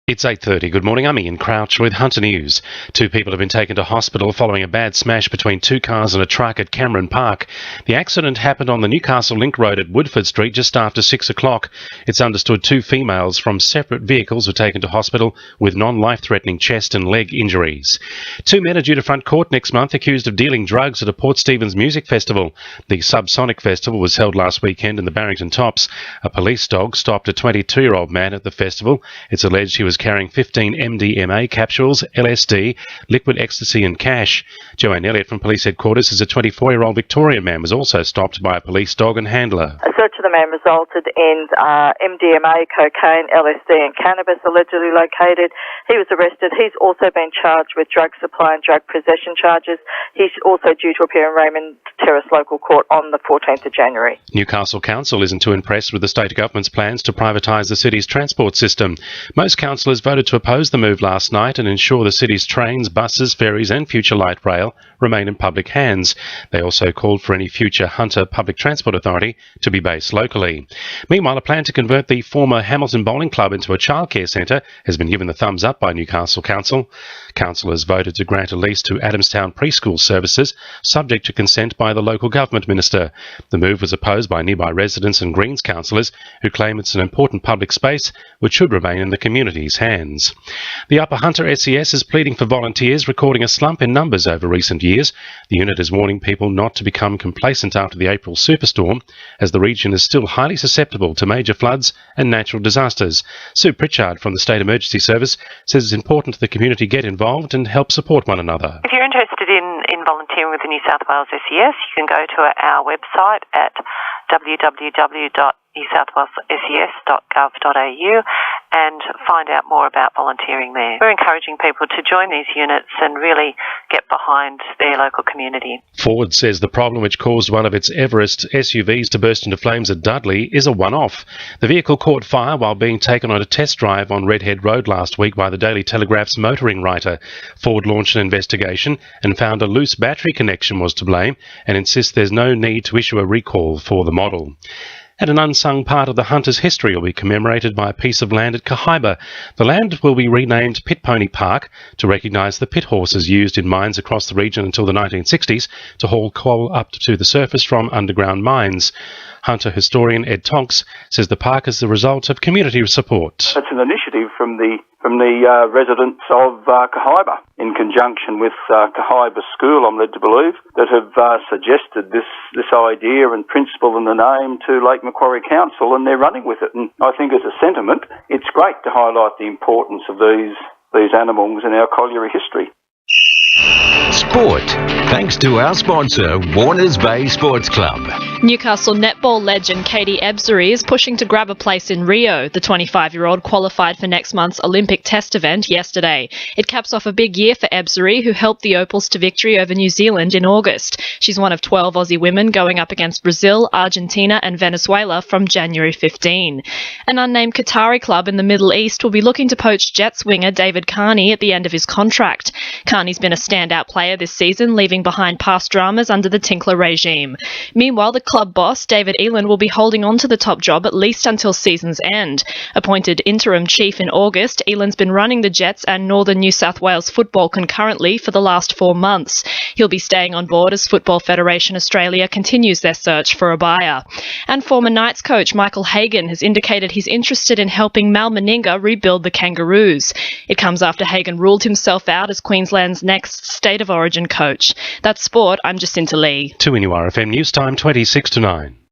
It's 8:30. Good morning. I'm Ian Crouch with Hunter News. 2 people have been taken to hospital following a bad smash between 2 cars and a truck at Cameron Park. The accident happened on the Newcastle Link Road at Woodford Street just after 6 o'clock. It's understood 2 females from separate vehicles were taken to hospital with non-life-threatening chest and leg injuries. 2 men are due to front court next month accused of dealing drugs at a Port Stephens music festival. The Subsonic Festival was held last weekend in the Barrington Tops. A police dog stopped a 22-year-old man at the festival. It's alleged he was carrying 15 MDMA capsules, LSD, liquid ecstasy and cash. Joanne Elliott from Police Headquarters says a 24-year-old Victorian man was also stopped by a police dog and handler. A search of the man resulted in MDMA, cocaine, LSD and cannabis allegedly located. He was arrested. He's also been charged with drug supply and drug possession charges. He's also due to appear in Raymond Terrace Local Court on the 14th of January. Newcastle Council isn't too impressed with the state government's plans to privatise the city's transport system. Most councillors voted to oppose the move last night and ensure the city's trains, buses, ferries and future light rail remain in public hands. They also called for any future Hunter Public Transport Authority to be based locally. Meanwhile, a plan to convert the former Hamilton Bowling Club into a childcare centre has been given the thumbs up by Newcastle Council. Councillors voted to grant a lease to Adamstown Preschool Services, subject to consent by the local government minister. The move was opposed by nearby residents and Greens councillors who claim it's an important public space which should remain in the community's hands. The Upper Hunter SES is pleading for volunteers, recording a slump in numbers over recent years. The unit is warning people not to become complacent after the April superstorm, as the region is still highly susceptible to major floods and natural disasters. Sue Pritchard from the State Emergency Service says it's important the community get involved and help support one another. If you're interested in volunteering with the New South Wales SES, you can go to our website at www.newsouthwaleses.gov.au and find out more about volunteering there. We're encouraging people to join these units and really get behind their local community. Ford says the problem which caused one of its Everest SUVs to burst into flames at Dudley is a one-off. The vehicle caught fire while being taken on a test drive on Redhead Road last week by the Daily Telegraph's motoring writer. Ford launched an investigation and found a loose battery connection was to blame and insists there's no need to issue a recall for the model. And an unsung part of the Hunter's history will be commemorated by a piece of land at Cahaiba. The land will be renamed Pit Pony Park to recognise the pit horses used in mines across the region until the 1960s to haul coal up to the surface from underground mines. Hunter historian Ed Tonks says the park is the result of community support. It's an initiative from the residents of Cahaiba, in conjunction with Cahaiba School, I'm led to believe, that have suggested this idea and principle and the name to Lake Macquarie Council, and they're running with it. And I think as a sentiment, it's great to highlight the importance of these animals in our colliery history. Sport, thanks to our sponsor, Warners Bay Sports Club. Newcastle netball legend Katie Ebzery is pushing to grab a place in Rio. The 25-year-old qualified for next month's Olympic test event yesterday. It caps off a big year for Ebzery, who helped the Opals to victory over New Zealand in August. She's one of 12 Aussie women going up against Brazil, Argentina and Venezuela from January 15. An unnamed Qatari club in the Middle East will be looking to poach Jets winger David Carney at the end of his contract. Carney's been a standout player this season, leaving behind past dramas under the Tinkler regime. Meanwhile, the club boss, David Eland, will be holding on to the top job at least until season's end. Appointed interim chief in August, Eland's been running the Jets and Northern New South Wales football concurrently for the last 4 months. He'll be staying on board as Football Federation Australia continues their search for a buyer. And former Knights coach Michael Hagan has indicated he's interested in helping Mal Meninga rebuild the Kangaroos. It comes after Hagan ruled himself out as Queensland's next State of Origin coach. That's sport. I'm Jacinta Lee. 2 NURFM News Time 26 to 9.